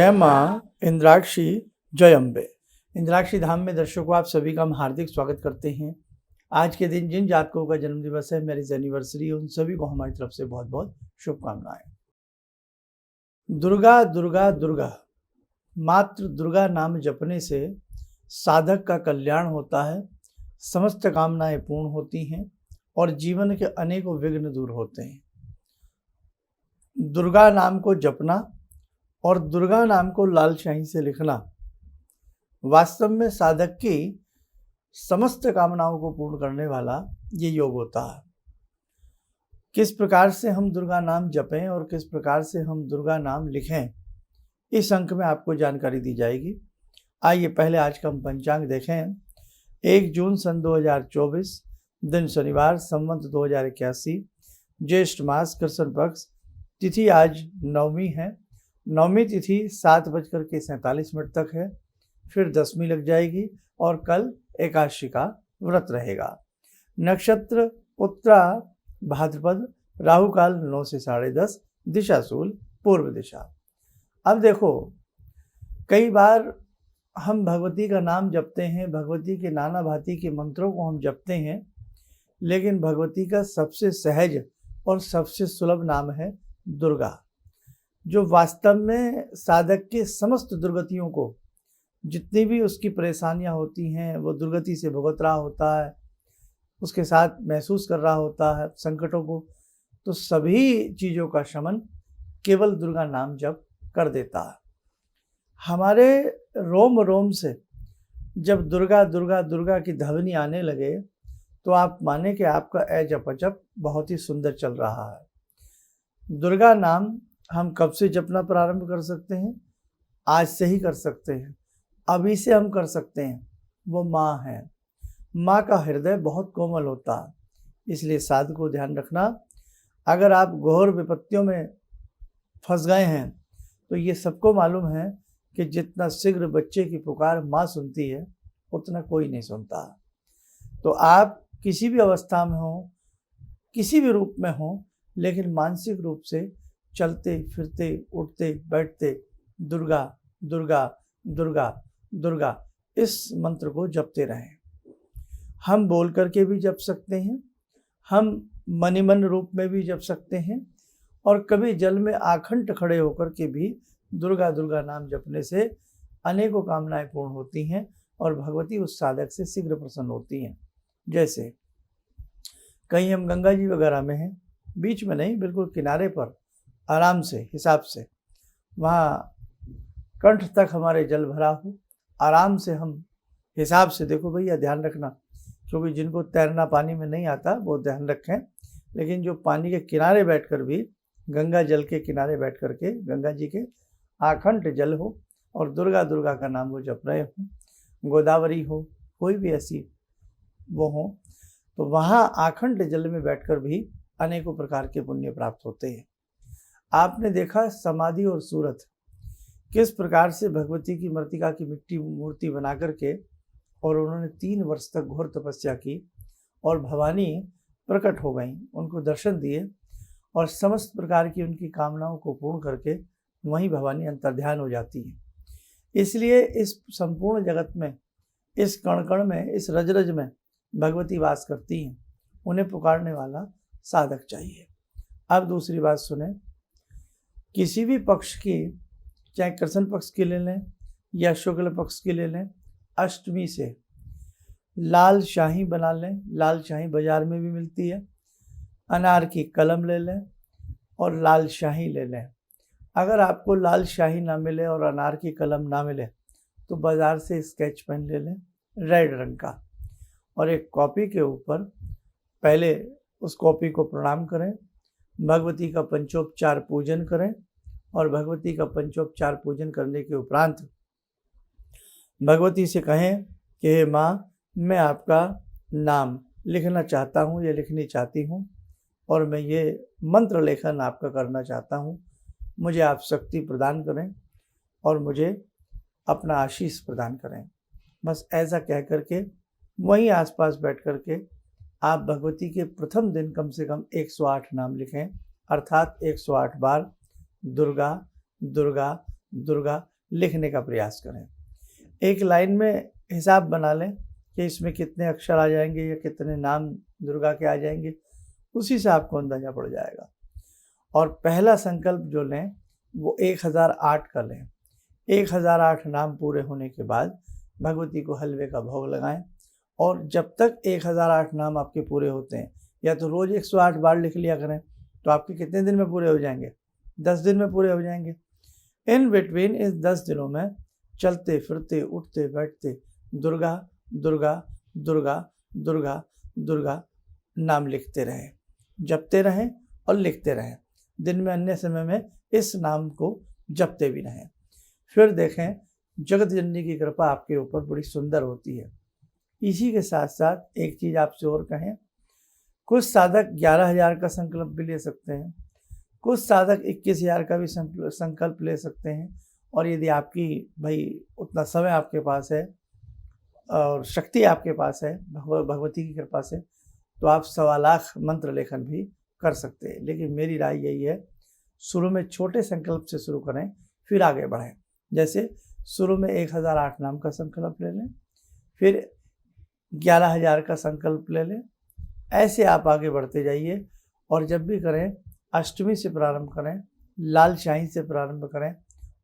जय माँ इंद्राक्षी जय अम्बे। इंद्राक्षी धाम में दर्शकों आप सभी का हम हार्दिक स्वागत करते हैं। आज के दिन जिन जातकों का जन्म दिवस है, मैरिज एनिवर्सरी, उन सभी को हमारी तरफ से बहुत बहुत शुभकामनाएं। दुर्गा दुर्गा दुर्गा, मात्र दुर्गा नाम जपने से साधक का कल्याण होता है, समस्त कामनाएं पूर्ण होती हैं और जीवन के अनेकों विघ्न दूर होते हैं। दुर्गा नाम को जपना और दुर्गा नाम को लाल शाही से लिखना वास्तव में साधक की समस्त कामनाओं को पूर्ण करने वाला ये योग होता है। किस प्रकार से हम दुर्गा नाम जपें और किस प्रकार से हम दुर्गा नाम लिखें, इस अंक में आपको जानकारी दी जाएगी। आइए पहले आज का हम पंचांग देखें। 1 जून सन 2024, दिन शनिवार, संवत 2081, ज्येष्ठ मास, कृष्ण पक्ष, तिथि आज नवमी है। नवमी तिथि 7:47 तक है, फिर दशमी लग जाएगी और कल एकादशी का व्रत रहेगा। नक्षत्र उत्तरा भाद्रपद, राहु काल 9 से 10:30, दिशा शूल पूर्व दिशा। अब देखो, कई बार हम भगवती का नाम जपते हैं, भगवती के नाना भांति के मंत्रों को हम जपते हैं, लेकिन भगवती का सबसे सहज और सबसे सुलभ नाम है दुर्गा, जो वास्तव में साधक के समस्त दुर्गतियों को, जितनी भी उसकी परेशानियां होती हैं, वो दुर्गति से भुगत रहा होता है, उसके साथ महसूस कर रहा होता है संकटों को, तो सभी चीज़ों का शमन केवल दुर्गा नाम जप कर देता है। हमारे रोम रोम से जब दुर्गा दुर्गा दुर्गा की ध्वनि आने लगे तो आप माने कि आपका जप अजप बहुत ही सुंदर चल रहा है। दुर्गा नाम हम कब से जपना प्रारंभ कर सकते हैं? आज से ही कर सकते हैं, अभी से हम कर सकते हैं। वो माँ है। माँ का हृदय बहुत कोमल होता है, इसलिए साधु को ध्यान रखना। अगर आप घोर विपत्तियों में फंस गए हैं तो ये सबको मालूम है कि जितना शीघ्र बच्चे की पुकार माँ सुनती है, उतना कोई नहीं सुनता। तो आप किसी भी अवस्था में हो, किसी भी रूप में हो, लेकिन मानसिक रूप से चलते फिरते उठते बैठते दुर्गा दुर्गा दुर्गा दुर्गा इस मंत्र को जपते रहें। हम बोल करके भी जप सकते हैं, हम मनिमन रूप में भी जप सकते हैं, और कभी जल में आखंड खड़े होकर के भी दुर्गा दुर्गा नाम जपने से अनेकों कामनाएं पूर्ण होती हैं और भगवती उस साधक से शीघ्र प्रसन्न होती हैं। जैसे कहीं हम गंगा जी वगैरह में हैं, बीच में नहीं, बिल्कुल किनारे पर आराम से, हिसाब से, वहाँ कंठ तक हमारे जल भरा हो, आराम से हम हिसाब से, देखो भैया ध्यान रखना, क्योंकि जिनको तैरना पानी में नहीं आता वो ध्यान रखें, लेकिन जो पानी के किनारे बैठकर भी, गंगा जल के किनारे बैठ कर के गंगा जी के आखंड जल हो और दुर्गा दुर्गा का नाम वो जप रहे हो, गोदावरी हो, कोई भी ऐसी वो हो, तो वहाँ आखंड जल में बैठकर भी अनेकों प्रकार के पुण्य प्राप्त होते हैं। आपने देखा समाधि और सूरत किस प्रकार से भगवती की मृतिका की मिट्टी मूर्ति बना करके, और उन्होंने 3 वर्ष तक घोर तपस्या की और भवानी प्रकट हो गई, उनको दर्शन दिए और समस्त प्रकार की उनकी कामनाओं को पूर्ण करके वहीं भवानी अंतर्ध्यान हो जाती है। इसलिए इस संपूर्ण जगत में, इस कण कण में, इस रज रज में भगवती वास करती हैं। उन्हें पुकारने वाला साधक चाहिए। अब दूसरी बात सुने, किसी भी पक्ष की, चाहे कृष्ण पक्ष की ले लें या शुक्ल पक्ष की ले लें, अष्टमी से लाल शाही बना लें। लाल शाही बाजार में भी मिलती है। अनार की कलम ले लें और लाल शाही ले लें। अगर आपको लाल शाही ना मिले और अनार की कलम ना मिले तो बाज़ार से स्केच पेन ले लें रेड रंग का, और एक कॉपी के ऊपर पहले उस कॉपी को प्रणाम करें, भगवती का पंचोपचार पूजन करें, और भगवती का पंचोपचार पूजन करने के उपरांत भगवती से कहें कि हे माँ, मैं आपका नाम लिखना चाहता हूँ या लिखनी चाहती हूँ, और मैं ये मंत्र लेखन आपका करना चाहता हूँ। मुझे आप शक्ति प्रदान करें और मुझे अपना आशीष प्रदान करें। बस ऐसा कह करके वहीं आसपास बैठ करके आप भगवती के प्रथम दिन कम से कम 108 नाम लिखें, अर्थात 108 बार दुर्गा दुर्गा दुर्गा लिखने का प्रयास करें। एक लाइन में हिसाब बना लें कि इसमें कितने अक्षर आ जाएंगे या कितने नाम दुर्गा के आ जाएंगे, उसी से आपको अंदाजा पड़ जाएगा। और पहला संकल्प जो लें वो 1008 का लें। 1008 नाम पूरे होने के बाद भगवती को हलवे का भोग लगाएं, और जब तक 1008 नाम आपके पूरे होते हैं, या तो रोज़ 108 बार लिख लिया करें, तो आपके कितने दिन में पूरे हो जाएंगे? 10 दिन में पूरे हो जाएंगे। इन बिटवीन इस 10 दिनों में चलते फिरते उठते बैठते दुर्गा दुर्गा दुर्गा दुर्गा दुर्गा नाम लिखते रहें, जपते रहें और लिखते रहें। दिन में अन्य समय में इस नाम को जपते भी रहें। फिर देखें जगत जननी की कृपा आपके ऊपर बड़ी सुंदर होती है। इसी के साथ साथ एक चीज़ आपसे और कहें, कुछ साधक 11,000 का संकल्प भी ले सकते हैं, कुछ साधक 21,000 का भी संकल्प ले सकते हैं। और यदि आपकी भाई उतना समय आपके पास है और शक्ति आपके पास है भगवती की कृपा से, तो आप 1.25 लाख मंत्र लेखन भी कर सकते हैं। लेकिन मेरी राय यही है, शुरू में छोटे संकल्प से शुरू करें, फिर आगे बढ़ें। जैसे शुरू में 1008 नाम का संकल्प ले लें, फिर 11,000 का संकल्प ले लें। ऐसे आप आगे बढ़ते जाइए, और जब भी करें अष्टमी से प्रारंभ करें, लाल शाही से प्रारंभ करें।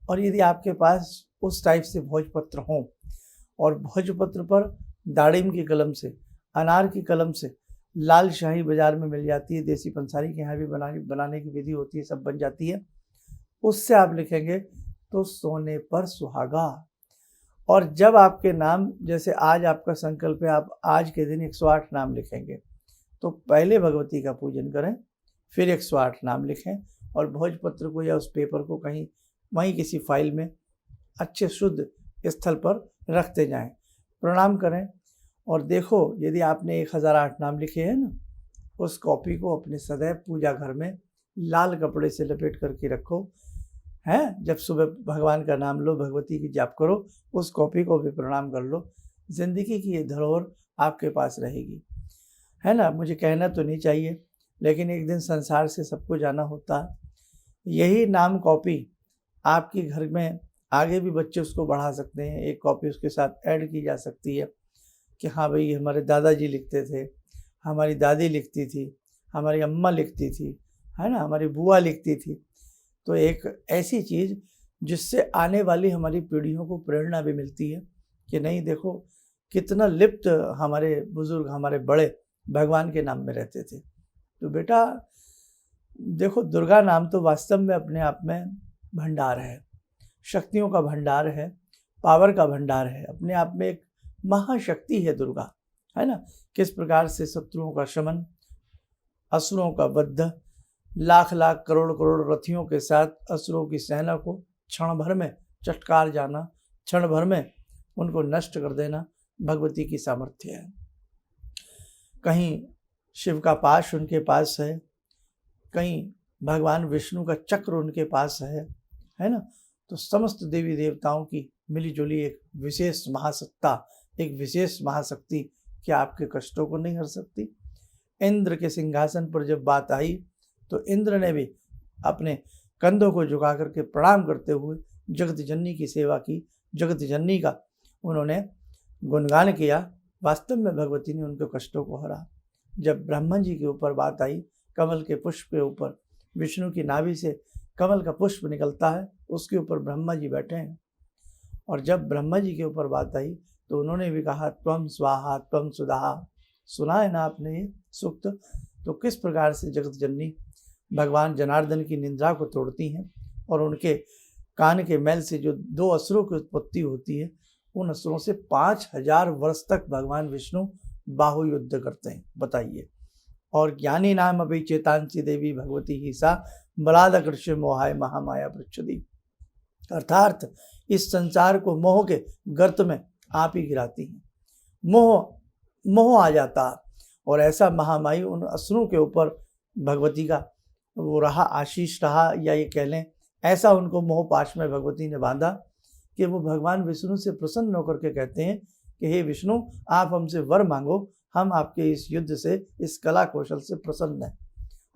और यदि आपके पास उस टाइप से भोजपत्र हों, और भोजपत्र पर दाड़िम की कलम से, अनार की कलम से लाल शाही बाज़ार में मिल जाती है, देसी पंसारी के यहाँ भी बनाने की विधि होती है, सब बन जाती है, उससे आप लिखेंगे तो सोने पर सुहागा। और जब आपके नाम, जैसे आज आपका संकल्प है, आप आज के दिन 108 नाम लिखेंगे, तो पहले भगवती का पूजन करें, फिर 108 नाम लिखें, और भोजपत्र को या उस पेपर को कहीं वहीं किसी फाइल में अच्छे शुद्ध स्थल पर रखते जाएं, प्रणाम करें। और देखो यदि आपने 1008 नाम लिखे हैं ना, उस कॉपी को अपने सदैव पूजा घर में लाल कपड़े से लपेट करके रखो, हैं। जब सुबह भगवान का नाम लो, भगवती की जाप करो, उस कॉपी को भी प्रणाम कर लो। जिंदगी की ये धरोहर आपके पास रहेगी, है ना। मुझे कहना तो नहीं चाहिए, लेकिन एक दिन संसार से सबको जाना होता है। यही नाम कॉपी आपके घर में आगे भी बच्चे उसको बढ़ा सकते हैं, एक कॉपी उसके साथ ऐड की जा सकती है कि हाँ भाई हमारे दादाजी लिखते थे, हमारी दादी लिखती थी, हमारी अम्मा लिखती थी, है ना, हमारी बुआ लिखती थी। तो एक ऐसी चीज़ जिससे आने वाली हमारी पीढ़ियों को प्रेरणा भी मिलती है कि नहीं देखो कितना लिप्त हमारे बुज़ुर्ग, हमारे बड़े भगवान के नाम में रहते थे। तो बेटा देखो, दुर्गा नाम तो वास्तव में अपने आप में भंडार है, शक्तियों का भंडार है, पावर का भंडार है, अपने आप में एक महाशक्ति है दुर्गा, है ना। किस प्रकार से शत्रुओं का शमन, असुरों का वध, लाख लाख करोड़ करोड़ रथियों के साथ असुरों की सेना को क्षण भर में चटकार जाना, क्षण भर में उनको नष्ट कर देना भगवती की सामर्थ्य है। कहीं शिव का पाश उनके पास है, कहीं भगवान विष्णु का चक्र उनके पास है ना। तो समस्त देवी देवताओं की मिलीजुली एक विशेष महासत्ता, एक विशेष महाशक्ति क्या आपके कष्टों को नहीं हर सकती। इंद्र के सिंहासन पर जब बात आई तो इंद्र ने भी अपने कंधों को झुका करके प्रणाम करते हुए जगत जननी की सेवा की, जगत जननी का उन्होंने गुणगान किया। वास्तव में भगवती ने उनके कष्टों को हरा। जब ब्रह्मा जी के ऊपर बात आई, कमल के पुष्प के ऊपर, विष्णु की नाभि से कमल का पुष्प निकलता है, उसके ऊपर ब्रह्मा जी बैठे हैं। और जब ब्रह्मा जी के ऊपर बात आई तो उन्होंने भी कहा त्वम स्वाहा त्वम सुधा। सुना है ना आपने ये सूक्त। तो किस प्रकार से जगत जननी भगवान जनार्दन की निंदा को तोड़ती हैं, और उनके कान के मैल से जो 2 असुरों की उत्पत्ति होती है, उन असुरों से 5000 वर्ष तक भगवान विष्णु बाहु युद्ध करते हैं, बताइए। और ज्ञानी नाम अभी चेतांसी देवी भगवती ही सा बलाद कृष्ण मोहाय महामाया पृच्छदी। अर्थात इस संसार को मोह के गर्त में आप ही गिराती हैं। मोह आ जाता, और ऐसा महामाई उन असुरों के ऊपर भगवती का वो रहा, आशीष रहा, या ये कह लें ऐसा उनको मोह पाश में भगवती ने बांधा कि वो भगवान विष्णु से प्रसन्न होकर के कहते हैं कि हे विष्णु, आप हमसे वर मांगो, हम आपके इस युद्ध से, इस कला कौशल से प्रसन्न हैं।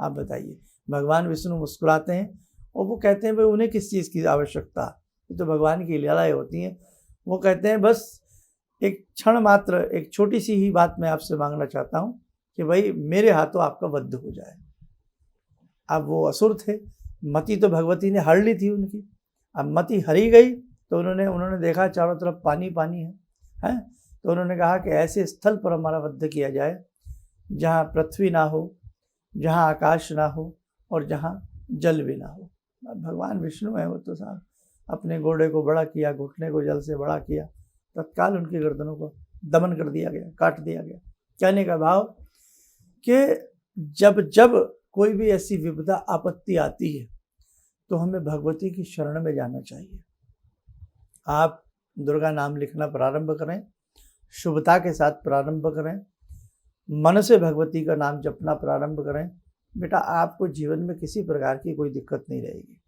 आप बताइए। भगवान विष्णु मुस्कुराते हैं और वो कहते हैं भाई उन्हें किस चीज़ की आवश्यकता, ये तो भगवान की लीलाएं होती हैं। वो कहते हैं बस एक क्षण मात्र, एक छोटी सी ही बात मैं आपसे मांगना चाहता हूँ कि भाई मेरे हाथों आपका वध हो जाए। अब वो असुर थे, मति तो भगवती ने हर ली थी उनकी। अब मति हरी गई तो उन्होंने देखा चारों तरफ पानी पानी है, तो उन्होंने कहा कि ऐसे स्थल पर हमारा वध किया जाए जहाँ पृथ्वी ना हो, जहाँ आकाश ना हो और जहाँ जल भी ना हो। अब भगवान विष्णु है, वो तो साहब अपने घोड़े को बड़ा किया, घुटने को जल से बड़ा किया, तत्काल उनकी गर्दनों को दमन कर दिया गया, काट दिया गया। कहने का भाव कि जब जब कोई भी ऐसी विपदा आपत्ति आती है तो हमें भगवती की शरण में जाना चाहिए। आप दुर्गा नाम लिखना प्रारंभ करें, शुभता के साथ प्रारंभ करें, मन से भगवती का नाम जपना प्रारंभ करें। बेटा आपको जीवन में किसी प्रकार की कोई दिक्कत नहीं रहेगी।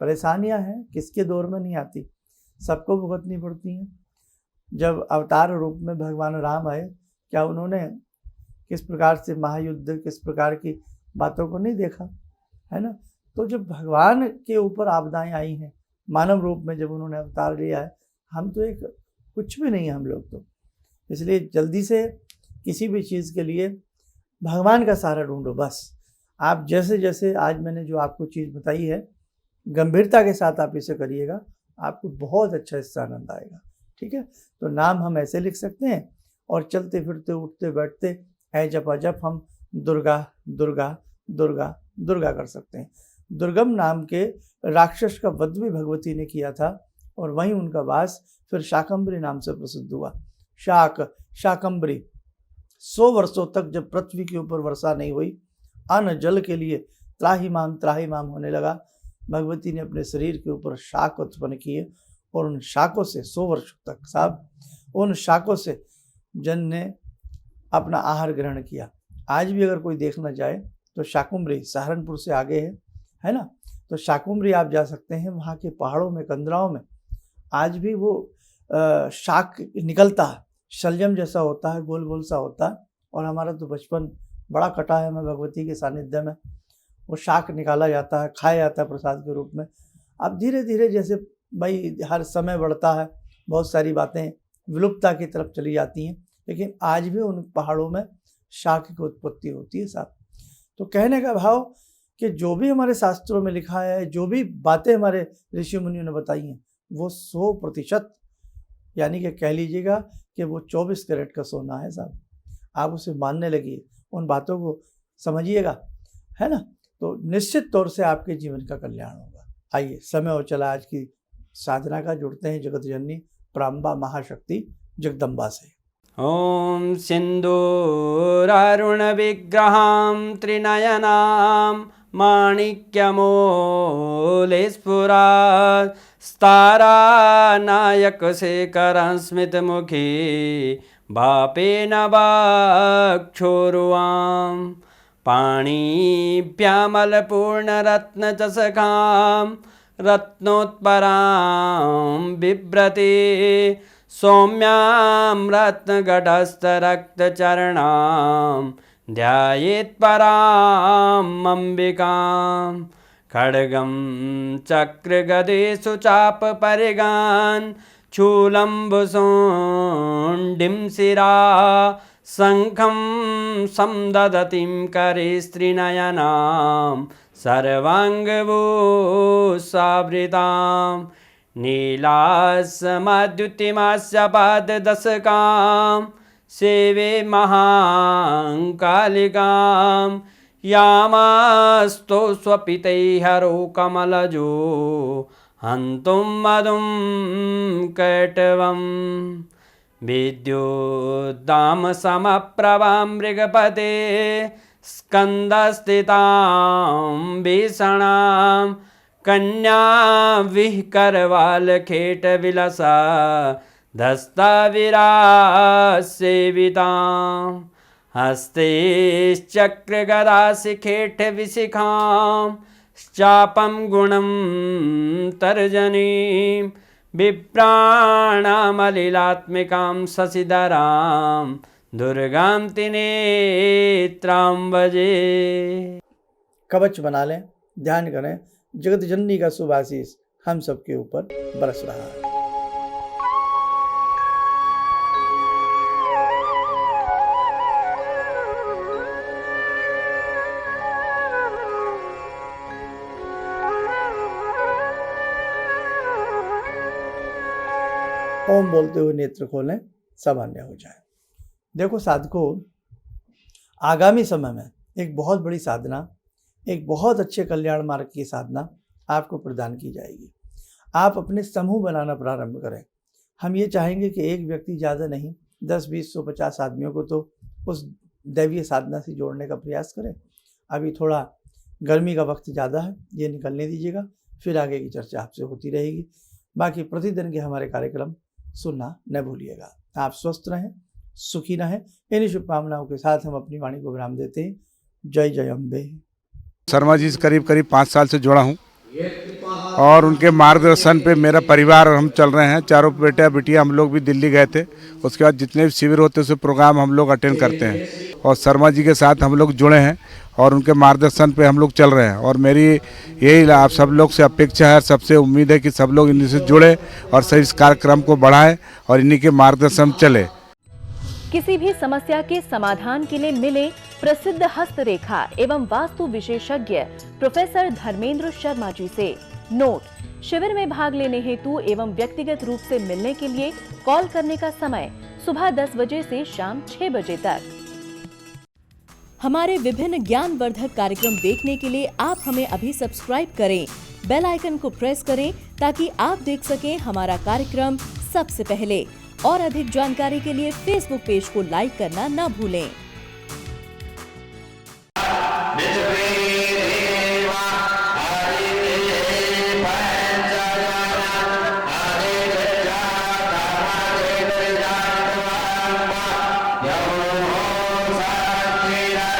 परेशानियां हैं, किसके दौर में नहीं आती, सबको भुगतनी पड़ती हैं। जब अवतार रूप में भगवान राम आए, क्या उन्होंने किस प्रकार से महायुद्ध, किस प्रकार की बातों को नहीं देखा, है ना। तो जब भगवान के ऊपर आपदाएं आई हैं मानव रूप में, जब उन्होंने अवतार लिया है, हम तो एक कुछ भी नहीं है हम लोग तो। इसलिए जल्दी से किसी भी चीज़ के लिए भगवान का सहारा ढूंढो। बस आप जैसे जैसे आज मैंने जो आपको चीज़ बताई है, गंभीरता के साथ आप इसे करिएगा, आपको बहुत अच्छा इससे आनंद आएगा। ठीक है, तो नाम हम ऐसे लिख सकते हैं और चलते फिरते उठते बैठते ऐ जपा जप हम दुर्गा दुर्गा दुर्गा दुर्गा कर सकते हैं। दुर्गम नाम के राक्षस का वध भी भगवती ने किया था और वहीं उनका वास फिर शाकंभरी नाम से प्रसिद्ध हुआ। शाकंभरी 100 वर्षों तक जब पृथ्वी के ऊपर वर्षा नहीं हुई, अन्न जल के लिए त्राहिमाम होने लगा, भगवती ने अपने शरीर के ऊपर शाक उत्पन्न किए और उन शाकों से 100 वर्ष तक साहब, उन शाकों से जन ने अपना आहार ग्रहण किया। आज भी अगर कोई देखना चाहे तो शाकुम्भरी सहारनपुर से आगे है ना, तो शाकुम्भरी आप जा सकते हैं। वहाँ के पहाड़ों में, कंदराओं में आज भी वो शाक निकलता है, शलजम जैसा होता है, गोल गोल सा होता है। और हमारा तो बचपन बड़ा कटा है, मैं भगवती के सानिध्य में वो शाक निकाला जाता है, खाया जाता है प्रसाद के रूप में। अब धीरे धीरे जैसे भाई हर समय बढ़ता है, बहुत सारी बातें विलुप्तता की तरफ चली जाती हैं, लेकिन आज भी उन पहाड़ों में शाक की उत्पत्ति होती है साहब। तो कहने का भाव कि जो भी हमारे शास्त्रों में लिखा है, जो भी बातें हमारे ऋषि मुनियों ने बताई हैं, वो 100% यानी कि कह लीजिएगा कि वो 24 कैरेट का सोना है साहब। आप उसे मानने लगिए, उन बातों को समझिएगा, है ना, तो निश्चित तौर से आपके जीवन का कल्याण होगा। आइए, समय हो चला आज की साधना का। जुड़ते हैं जगत जननी प्राम्बा महाशक्ति जगदम्बा से। ॐ सिन्दूरारुणविग्रहां त्रिनयनां माणिक्यमूलस्फुरात् स्तारानायकशेखरं स्मितमुखी भापेन वाक्षोरुवां पाणिभ्यामलपूर्णरत्नचषकां रत्नोत्परां बिभ्रति सौम्यां रत्नघटस्थरक्तचरणां ध्यायेत् पराम् अम्बिकां खड्गं चक्रगदेषु चापपरिगान् शूलम्बुशुण्डिं शिरा शङ्खं संदधतीं करे स्त्रीनयनां सर्वाङ्गभूषावृतां नीलास्मद्युतिमास्य पाददशकां सेवे महाकालिकां यामास्तो स्वपितैहरो कमलजो हन्तुं मधुं कैटवम् विद्युद्दामसमप्रभां मृगपते स्कन्दस्थितां भीषणां कन्या विहकरवालखेटविलसा धस्ताविरासेवितां हस्तेश्चक्रगदाशिखेटविशिखां चापं गुणं तर्जनीं विप्राणामलिलात्मिकां शशिधरां दुर्गां त्रिनेत्रां भजे। कवच बना लें, ध्यान करें, जगत जननी का शुभ आशीष हम सबके ऊपर बरस रहा है। ओम बोलते हुए नेत्र खोलें, सब अन्य हो जाए। देखो साधकों, आगामी समय में एक बहुत बड़ी साधना, एक बहुत अच्छे कल्याण मार्ग की साधना आपको प्रदान की जाएगी। आप अपने समूह बनाना प्रारंभ करें। हम ये चाहेंगे कि एक व्यक्ति ज़्यादा नहीं, 10, 20, 100, 50 आदमियों को तो उस दैवीय साधना से जोड़ने का प्रयास करें। अभी थोड़ा गर्मी का वक्त ज़्यादा है, ये निकलने दीजिएगा, फिर आगे की चर्चा आपसे होती रहेगी। बाकी प्रतिदिन के हमारे कार्यक्रम सुनना न भूलिएगा। आप स्वस्थ रहें, सुखी रहें। इन्हीं शुभकामनाओं के साथ हम अपनी वाणी को विराम देते हैं। जय जय अम्बे। शर्मा जी से करीब 5 साल से जुड़ा हूँ और उनके मार्गदर्शन पे मेरा परिवार और हम चल रहे हैं। चारों बेटा बिटिया हम लोग भी दिल्ली गए थे। उसके बाद जितने भी शिविर होते हैं उसे प्रोग्राम हम लोग अटेंड करते हैं और शर्मा जी के साथ हम लोग जुड़े हैं और उनके मार्गदर्शन पे हम लोग चल रहे हैं। और मेरी यही आप सब लोग से अपेक्षा है, सबसे उम्मीद है कि सब लोग इन्हीं से जुड़े और सही इस कार्यक्रम को बढ़ाएं और इन्हीं के मार्गदर्शन चले। किसी भी समस्या के समाधान के लिए मिले प्रसिद्ध हस्तरेखा एवं वास्तु विशेषज्ञ प्रोफेसर धर्मेंद्र शर्मा जी से। नोट: शिविर में भाग लेने हेतु एवं व्यक्तिगत रूप से मिलने के लिए कॉल करने का समय सुबह 10 बजे से शाम 6 बजे तक। हमारे विभिन्न ज्ञानवर्धक कार्यक्रम देखने के लिए आप हमें अभी सब्सक्राइब करें, बेल आइकन को प्रेस करें ताकि आप देख सकें हमारा कार्यक्रम सबसे पहले। और अधिक जानकारी के लिए फेसबुक पेज को लाइक करना न भूलें।